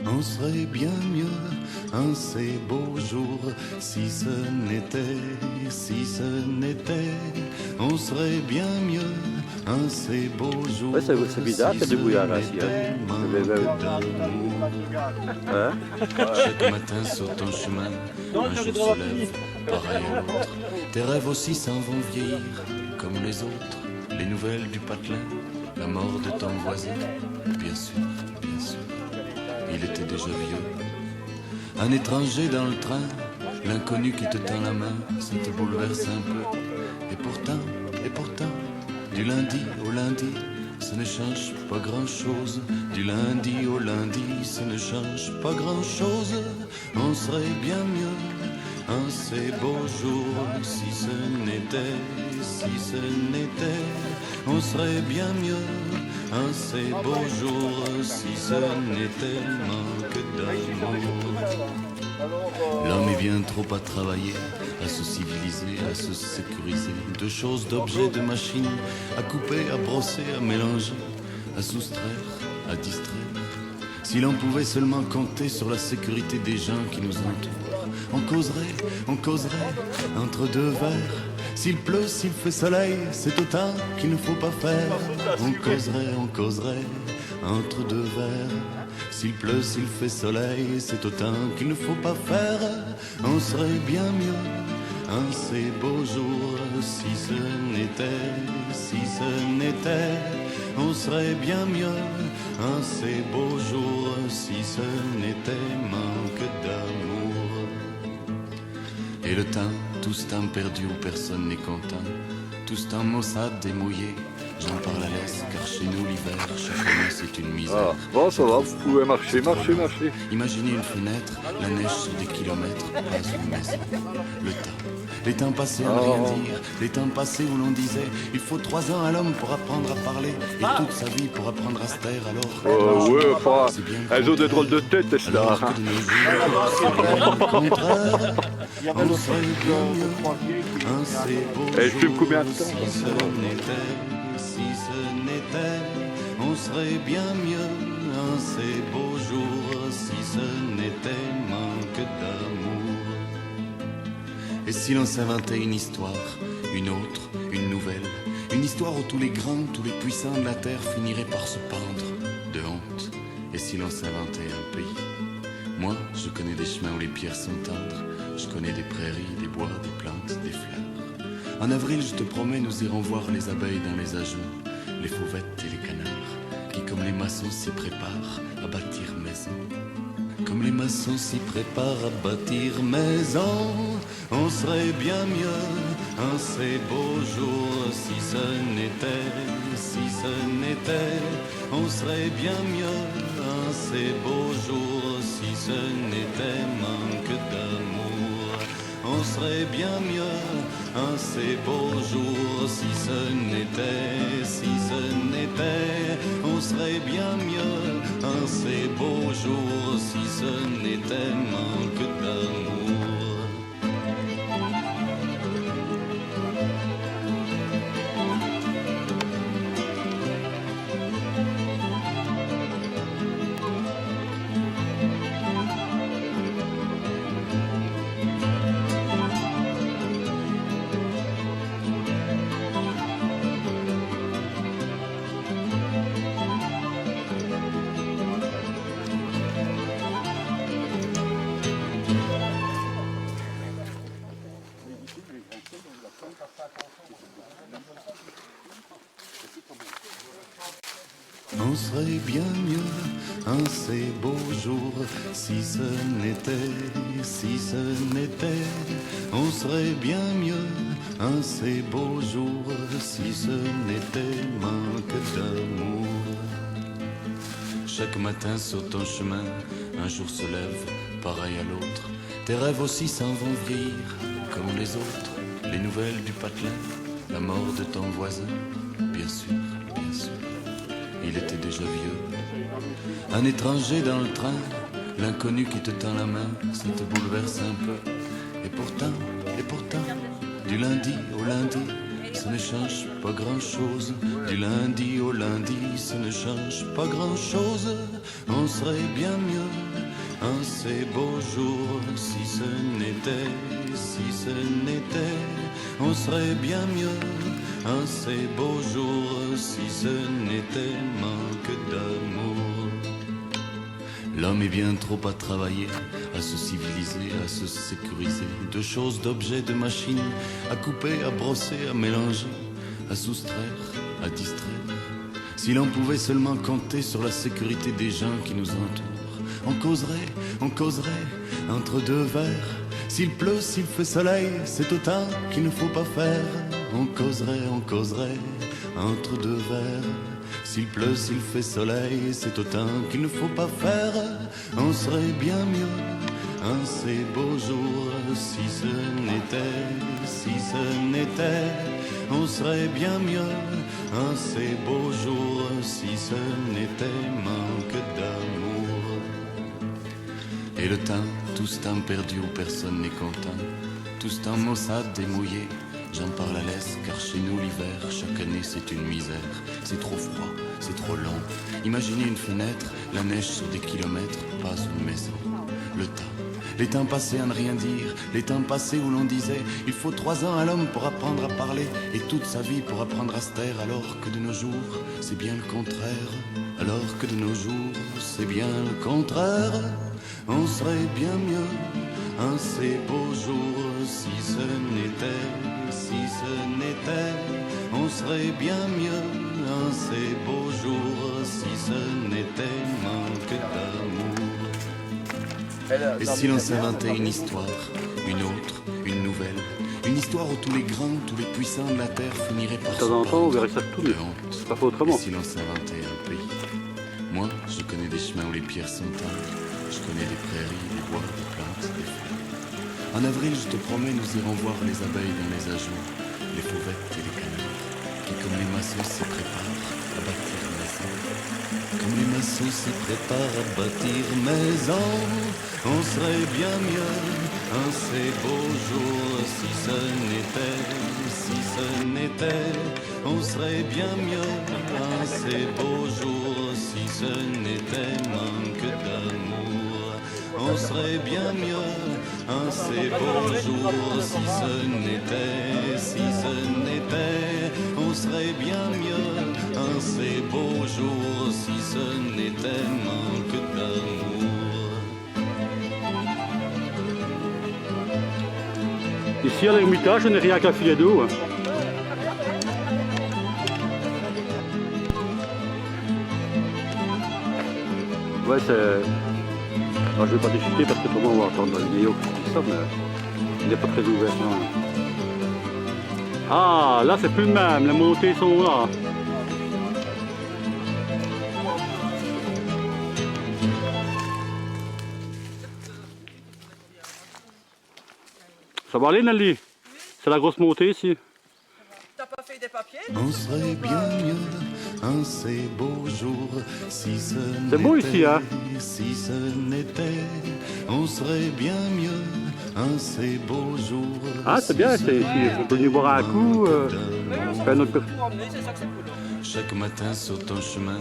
On serait bien mieux un ces beaux jours si ce n'était, on serait bien mieux un ces beaux jours. Ouais, c'est bizarre, c'est du brouillard là, ici. Hein? Chaque matin sur ton chemin, un jour se lève, pareil à l'autre. Tes rêves aussi s'en vont vieillir, comme les autres. Les nouvelles du patelin, la mort de ton voisin, bien sûr, il était déjà vieux. Un étranger dans le train, l'inconnu qui te tend la main, ça te bouleverse un peu. Et pourtant, du lundi au lundi, ça ne change pas grand-chose. Du lundi au lundi, ça ne change pas grand-chose. On serait bien mieux un ces beaux jours si ce n'était, on serait bien mieux un ces beaux jours si ce n'était le manque d'amour. L'homme est bien trop à travailler, à se civiliser, à se sécuriser, de choses, d'objets, de machines, à couper, à brosser, à mélanger, à soustraire, à distraire. Si l'on pouvait seulement compter sur la sécurité des gens qui nous entourent, on causerait entre deux verres. S'il pleut, s'il fait soleil, c'est autant qu'il ne faut pas faire. On causerait entre deux verres. S'il pleut, s'il fait soleil, c'est autant qu'il ne faut pas faire. On serait bien mieux un ces beaux jours si ce n'était, on serait bien mieux un ces beaux jours si ce n'était manque d'amour. Et le temps, tout ce temps perdu où personne n'est content, tout ce temps maussade et mouillé, j'en parle à l'aise, car chez nous l'hiver, chaque année c'est une misère. Ah, bon, ça va, vous pouvez marcher. Imaginez une fenêtre, la neige sur des kilomètres, pas une maison. Le temps, les temps passés à ne rien dire, les temps passés où l'on disait il faut 3 ans à l'homme pour apprendre à parler, et toute sa vie pour apprendre à se taire alors. Ouais, enfin, C'est bien le elles ont des contraire. drôles de tête, ces Alors stars. que de nos jours, c'est bien le contraire. On serait bien mieux un ces beaux Elle jours fume combien de temps, si ce n'était, on serait bien mieux un ces beaux jours si ce n'était manque d'amour. Et si l'on s'inventait une histoire, une autre, une nouvelle, une histoire où tous les grands, tous les puissants de la terre finiraient par se pendre de honte. Et si l'on s'inventait un pays, moi je connais des chemins où les pierres sont tendres, je connais des prairies, des bois, des plantes, des fleurs. En avril, je te promets, nous irons voir les abeilles dans les ajoncs, les fauvettes et les canards, qui comme les maçons s'y préparent à bâtir maison. Comme les maçons s'y préparent à bâtir maison, on serait bien mieux un ces beaux jours si ce n'était, on serait bien mieux un ces beaux jours si ce n'était manque d'amour. On serait bien mieux un ces beaux jours si ce n'était, on serait bien mieux un ces beaux jours si ce n'était manque d'amour. On serait bien mieux un ces beaux jours si ce n'était, on serait bien mieux un ces beaux jours si ce n'était manque d'amour. Chaque matin sur ton chemin, un jour se lève, pareil à l'autre. Tes rêves aussi s'en vont vieillir, comme les autres. Les nouvelles du patelin, la mort de ton voisin, bien sûr, il était déjà vieux. Un étranger dans le train, l'inconnu qui te tend la main, ça te bouleverse un peu. Et pourtant, du lundi au lundi, ça ne change pas grand-chose. Du lundi au lundi, ça ne change pas grand-chose. On serait bien mieux un ces beaux jours si ce n'était, on serait bien mieux un ces beaux jours si ce n'était manque d'amour. L'homme est bien trop à travailler, à se civiliser, à se sécuriser, de choses, d'objets, de machines, à couper, à brosser, à mélanger, à soustraire, à distraire. Si l'on pouvait seulement compter sur la sécurité des gens qui nous entourent, on causerait entre deux verres. S'il pleut, s'il fait soleil, c'est autant qu'il ne faut pas faire. On causerait entre deux verres. S'il pleut, s'il fait soleil, c'est autant qu'il ne faut pas faire. On serait bien mieux un ces beaux jours si ce n'était, on serait bien mieux un ces beaux jours si ce n'était manque d'amour. Et le temps, tout ce temps perdu où personne n'est content, tout ce temps maussade et mouillé, j'en parle à l'aise car chez nous l'hiver, chaque année c'est une misère. C'est trop froid, c'est trop long. Imaginez une fenêtre, la neige sur des kilomètres, pas une maison. Le temps, les temps passés à ne rien dire, les temps passés où l'on disait il faut 3 ans à l'homme pour apprendre à parler et toute sa vie pour apprendre à se taire, alors que de nos jours c'est bien le contraire. Alors que de nos jours c'est bien le contraire. On serait bien mieux un ces beaux jours si ce n'était, on serait bien mieux un ces beaux jours si ce n'était manque d'amour. Et si l'on s'inventait une histoire, une autre, une nouvelle, une histoire où tous les grands, tous les puissants de la terre finiraient par De temps en temps, on verrait ça tout de honte. Pas fait autrement. Et si l'on s'inventait un pays. Moi, je connais des chemins où les pierres sont tendres. Je connais des prairies, des bois, des plantes, des fleurs. En avril, je te promets, nous irons voir les abeilles dans les ajoncs, les fauvettes et les canards, qui comme les maçons se préparent à bâtir maison. Comme les maçons se préparent à bâtir maison, on serait bien mieux un ces beaux jours si ce n'était, on serait bien mieux un ces beaux jours si ce n'était manque d'amour. On serait bien mieux un ces beaux jours si ce n'était, on serait bien mieux un ces beaux jours si ce n'était manque d'amour. Ici à l'Ermitage, on n'est rien qu'à filet d'eau. Ouais, c'est... Alors, je ne vais pas déchiqueter parce que tout le monde va entendre le néo qui dit ça, mais il n'est pas très ouvert. Non. Ah, là c'est plus le même, les montées sont là. Ça va aller, Nelly? Oui. C'est la grosse montée ici. T'as pas fait des papiers? On serait bien mieux un ces beaux jours si ce n'était. C'est beau ici, hein? Si ce n'était, on serait bien mieux un ces beaux jours. Ah, c'est bien, c'est ici. On peut venir boire un coup, faire notre... C'est ça que c'est cool. Chaque matin sur ton chemin,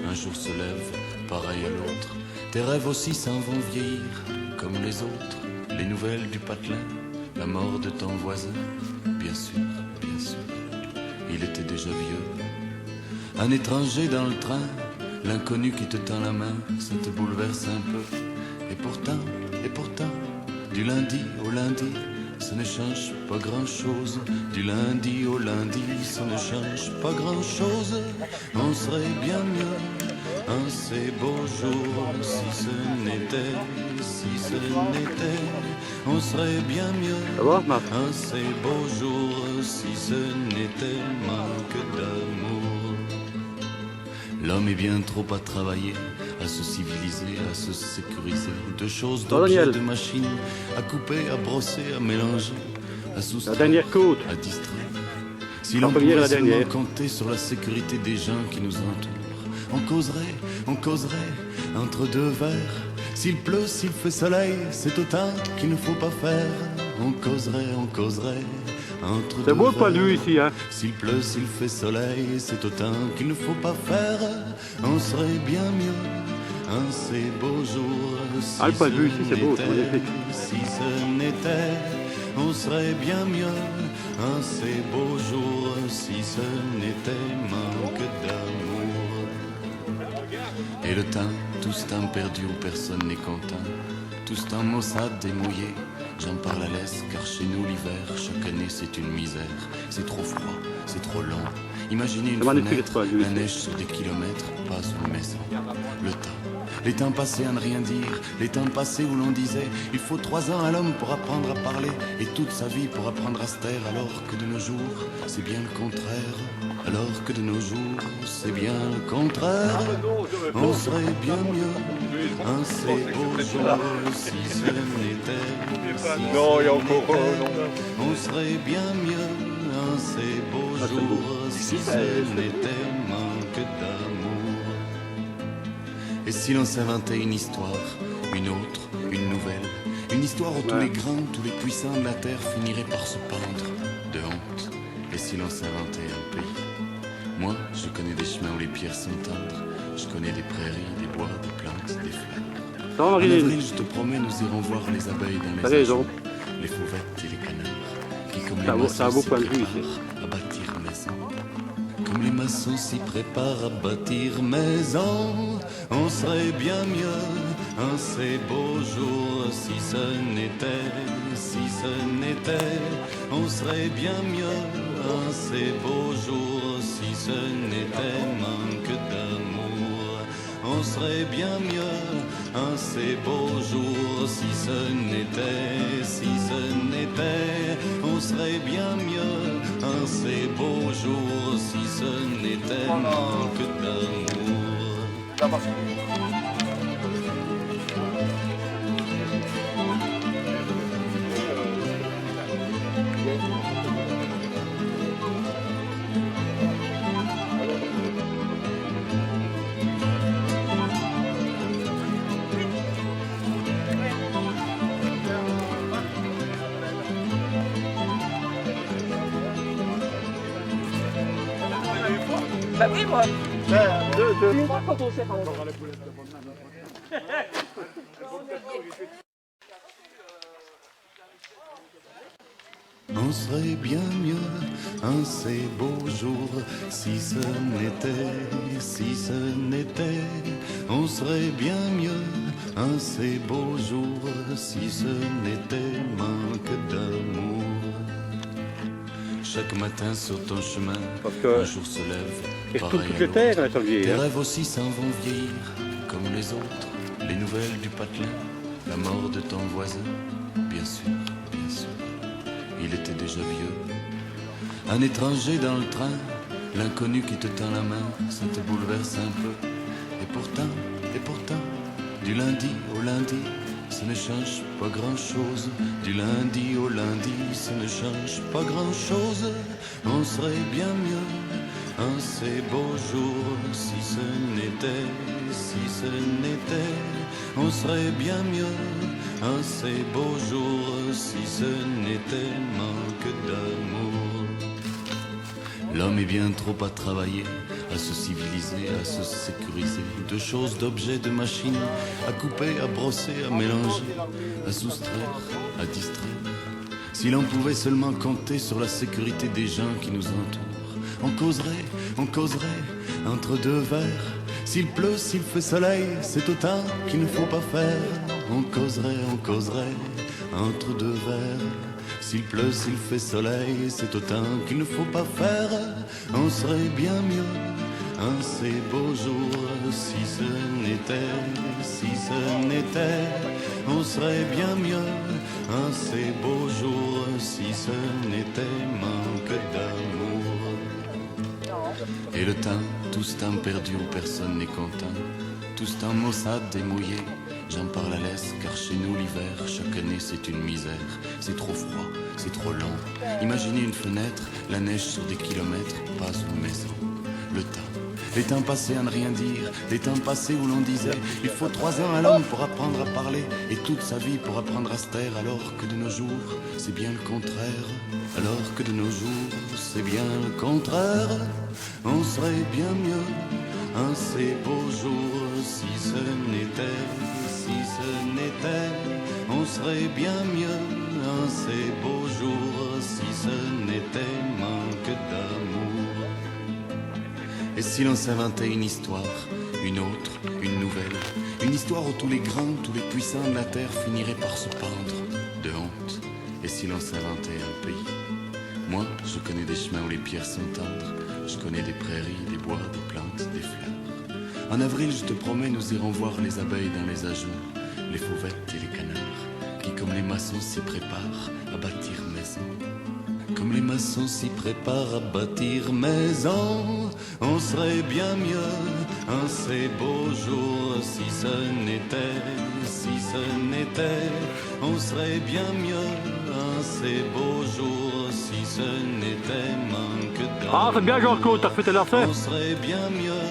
un jour se lève, pareil à l'autre. Tes rêves aussi s'en vont vieillir, comme les autres. Les nouvelles du patelin, la mort de ton voisin, bien sûr, bien sûr. Il était déjà vieux. Un étranger dans le train, l'inconnu qui te tend la main, ça te bouleverse un peu. Et pourtant, du lundi au lundi, ça ne change pas grand-chose. Du lundi au lundi, ça ne change pas grand-chose. On serait bien mieux un ces beaux jours si ce n'était, on serait bien mieux Ça va, Marc? un ces beaux jours si ce n'était manque d'amour. L'homme est bien trop à travailler, à se civiliser, à se sécuriser, de choses, d'objets, Daniel. de machines, à couper, à brosser, à mélanger, à La soustraire, dernière côte. à distraire. Si La l'on première et pouvait la seulement dernière. compter sur la sécurité des gens qui nous entourent, on causerait entre deux verres. S'il pleut, s'il fait soleil, c'est autant qu'il ne faut pas faire. On causerait entre C'est deux beau le point de vue verres. ici, hein. S'il pleut, s'il fait soleil, c'est autant qu'il ne faut pas faire. On serait bien mieux un ces beaux jours. Si Ah, le point de vue ici, c'est beau, c'est ce magnifique. n'était, si ce n'était, on serait bien mieux un ces beaux jours. Si ce n'était manque d'amour. Et le temps, tout ce temps perdu où personne n'est content, tout ce temps maussade et mouillé, j'en parle à l'aise car chez nous l'hiver, chaque année c'est une misère. C'est trop froid, c'est trop long. Imaginez une C'est magnifique, fenêtre, ce point de vue la ici. neige sur des kilomètres, pas une maison. Le temps, les temps passés à ne rien dire, les temps passés où l'on disait il faut 3 ans à l'homme pour apprendre à parler et toute sa vie pour apprendre à se taire, alors que de nos jours c'est bien le contraire. Alors que de nos jours c'est bien le contraire. On serait bien mieux un ces beaux jours si ce n'était, Non, il y a encore on serait bien mieux un ces beaux Ah, c'est beau. jours si ce n'était manque d'amour. Et si l'on s'inventait une histoire, une autre, une nouvelle, une histoire où tous Ouais. les grands, tous les puissants de la terre finiraient par se pendre de honte. Et si l'on s'inventait un pays? Moi, je connais des chemins où les pierres sont tendres. Je connais des prairies, des bois, des plantes, des fleurs. Ça va, En Marie-Lise? avril, je te promets, nous irons voir les abeilles dans T'as les raison. ajoncs, les fauvettes et les canards, qui comme C'est un les beau- c'est un maçons beau s'y point de vue, préparent à bâtir maison. Comme les maçons s'y préparent à bâtir maison, on serait bien mieux un ces beaux jours si ce n'était, si ce n'était, on serait bien mieux un ces beaux jours si ce n'était manque d'amour. On serait bien mieux un ces beaux jours si ce n'était, si ce n'était, on serait bien mieux un ces beaux jours si ce n'était manque d'amour. Bah oui, moi. On serait bien mieux un ces beaux jours si ce n'était, si ce n'était, on serait bien mieux un ces beaux jours si ce n'était manque d'amour. Chaque matin sur ton chemin, Parce que- un jour se lève, Et je trouve pareil toutes à les l'autre. terres, elles sont vieilles, Tes hein. rêves aussi s'en vont vieillir, comme les autres, les nouvelles du patelin, la mort de ton voisin, bien sûr, bien sûr. Il était déjà vieux. Un étranger dans le train, l'inconnu qui te tend la main, ça te bouleverse un peu. Et pourtant, du lundi au lundi, ça ne change pas grand-chose. Du lundi au lundi, ça ne change pas grand-chose. On serait bien mieux un ces beaux jours si ce n'était, si ce n'était. On serait bien mieux un ces beaux jours si ce n'était manque d'amour. L'homme est bien trop à travailler, à se civiliser, à se sécuriser, de choses, d'objets, de machines, à couper, à brosser, à mélanger, à soustraire, à distraire. Si l'on pouvait seulement compter sur la sécurité des gens qui nous entourent, on causerait entre deux verres. S'il pleut, s'il fait soleil, c'est autant qu'il ne faut pas faire. On causerait entre deux verres. S'il pleut, s'il fait soleil, c'est autant qu'il ne faut pas faire. On serait bien mieux un ces beaux jours si ce n'était, si ce n'était. On serait bien mieux un ces beaux jours si ce n'était manque d'amour. Et le temps, tout ce temps perdu où personne n'est content, tout ce temps maussade et mouillé, j'en parle à l'aise car chez nous l'hiver, chaque année c'est une misère. C'est trop froid, c'est trop long. Imaginez une fenêtre, la neige sur des kilomètres, pas une maison. Le temps, les temps passés à ne rien dire, les temps passés où l'on disait il faut 3 ans à l'homme pour apprendre à parler et toute sa vie pour apprendre à se taire, alors que de nos jours c'est bien le contraire, alors que de nos jours c'est bien le contraire. On serait bien mieux un ces beaux jours si ce n'était, on serait bien mieux un ces beaux jours si ce n'était manque d'amour. Et si l'on s'inventait une histoire, une autre, une nouvelle, une histoire où tous les grands, tous les puissants de la terre finiraient par se pendre de honte. Et si l'on s'inventait un pays, moi je connais des chemins où les pierres sont tendres, je connais des prairies, des bois, des plantes, des fleurs. En avril, je te promets, nous irons voir les abeilles dans les ajoncs, les fauvettes et les canards, qui comme les maçons s'y préparent à bâtir maison. Comme les maçons s'y préparent à bâtir maison, on serait bien mieux un ces beaux jours si ce n'était, on serait bien mieux un ces beaux jours si ce n'était manque d'amour. Ah, c'est bien Jean-Claude, t'as refait tes lacets. On serait bien mieux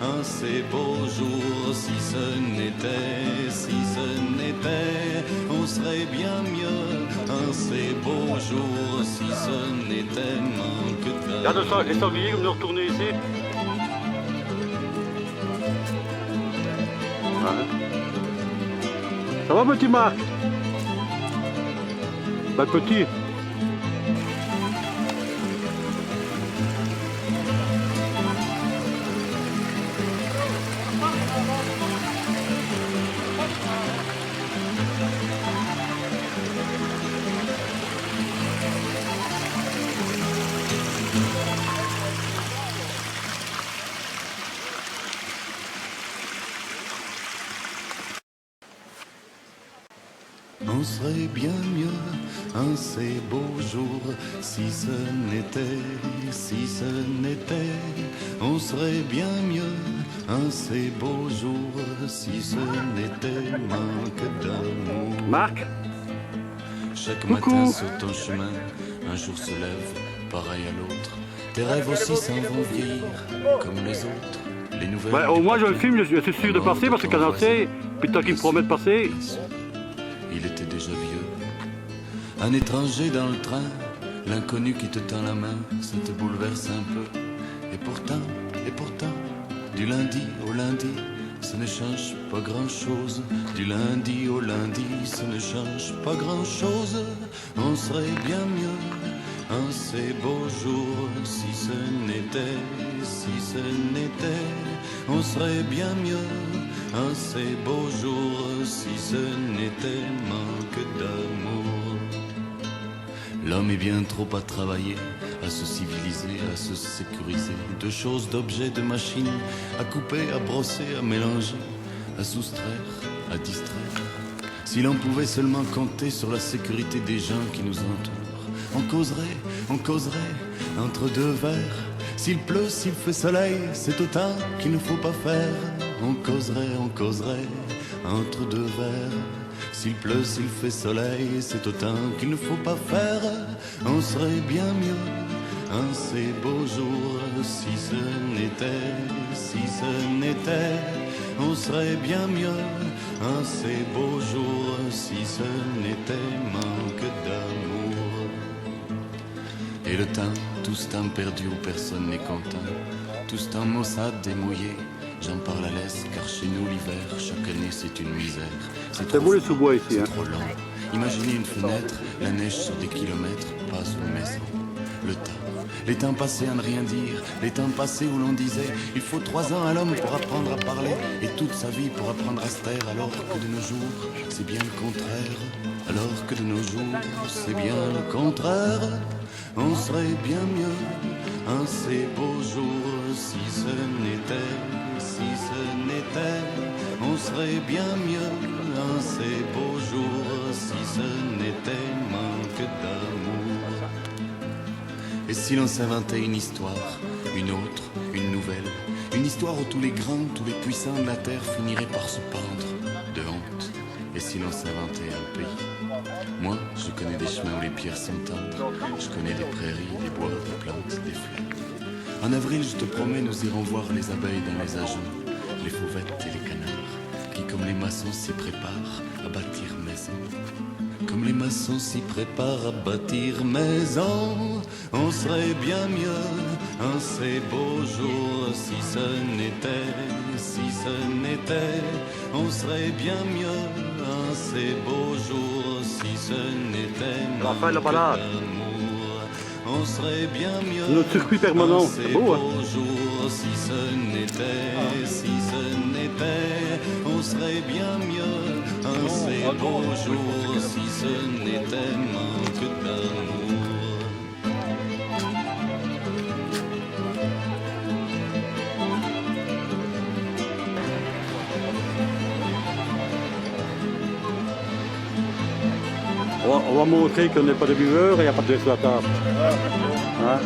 un ces beaux jours si ce n'était, on serait bien mieux un ces beaux jours si ce n'était manque d'amour. Regarde ça, les sangliers vont nous retourner ici. Ouais. Ça va petit Marc? Bah petit. On serait bien mieux un ces beaux jours si ce n'était, on serait bien mieux un ces beaux jours si ce n'était manque d'amour. Marc? Chaque Coucou. matin sur ton chemin, un jour se lève, pareil à l'autre. Tes rêves aussi s'en vont vieillir, comme les autres. Les nouvelles. Ouais, au moins je le filme, je suis sûr de passer parce que quand j'en sais, puis tant qu'il me promet de passer. Il était déjà vieux. Un étranger dans le train, l'inconnu qui te tend la main, ça te bouleverse un peu. Et pourtant, du lundi au lundi, ça ne change pas grand-chose. Du lundi au lundi, ça ne change pas grand-chose. On serait bien mieux un ces beaux jours si ce n'était, on serait bien mieux un ces beaux jours si ce n'était manque d'amour. L'homme est bien trop à travailler, à se civiliser, à se sécuriser, de choses, d'objets, de machines, à couper, à brosser, à mélanger, à soustraire, à distraire. Si l'on pouvait seulement compter sur la sécurité des gens qui nous entourent, on causerait entre deux verres. S'il pleut, s'il fait soleil, c'est autant qu'il ne faut pas faire. On causerait entre deux verres. S'il pleut, s'il fait soleil, c'est autant qu'il ne faut pas faire. On serait bien mieux un ces beaux jours si ce n'était, on serait bien mieux un ces beaux jours si ce n'était manque d'amour. Et le temps, tout ce temps perdu où personne n'est content, tout ce temps maussade et mouillé, j'en parle à l'aise car chez nous l'hiver, chaque année c'est une misère. C'est beau les sous-bois ici, c'est hein. trop long. Imaginez une fenêtre, la neige sur des kilomètres, pas une maison. Le temps, les temps passés à ne rien dire, les temps passés où l'on disait il faut 3 ans à l'homme pour apprendre à parler et toute sa vie pour apprendre à se taire, alors que de nos jours c'est bien le contraire. Alors que de nos jours c'est bien le contraire. On serait bien mieux un ces beaux jours si ce n'était, on serait bien mieux un ces beaux jours si ce n'était manque d'amour. Et si l'on s'inventait une histoire, une autre, une nouvelle, une histoire où tous les grands, tous les puissants de la terre finiraient par se pendre de honte. Et si l'on s'inventait un pays, moi je connais des chemins où les pierres sont tendres, je connais des prairies, des bois, des plantes, des fleurs. En avril, je te promets, nous irons voir les abeilles dans les ajoncs, les fauvettes et les canards, qui comme les maçons s'y préparent à bâtir maison. Comme les maçons s'y préparent à bâtir maison, on serait bien mieux un ces beaux jours si ce n'était, on serait bien mieux un ces beaux jours si ce n'était Enfin, la balade. on serait bien mieux Notre circuit permanent, un ces c'est beau, hein. beaux jours si ce n'était, on serait bien mieux un ces beaux jours si ce n'était manque d'amour. On va montrer qu'on n'est pas des buveurs et il n'y a pas de vaisseau à table. Hein?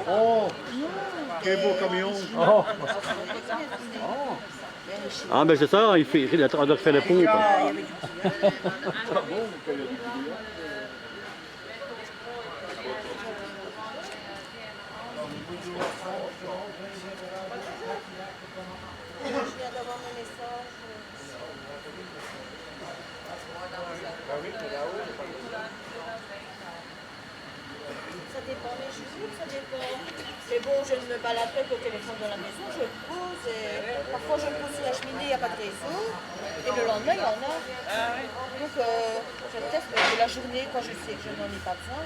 Oh, quel beau camion. Oh. Ah mais c'est ça, il a fait les pompes. Ça dépend des jours, ça dépend. Mais bon, je ne me balade pas avec le téléphone dans la maison, je le pose et parfois je le pose sur la cheminée, il n'y a pas de réseau. Et le lendemain, il y en a. Donc, je teste la journée quand je sais que je n'en ai pas besoin.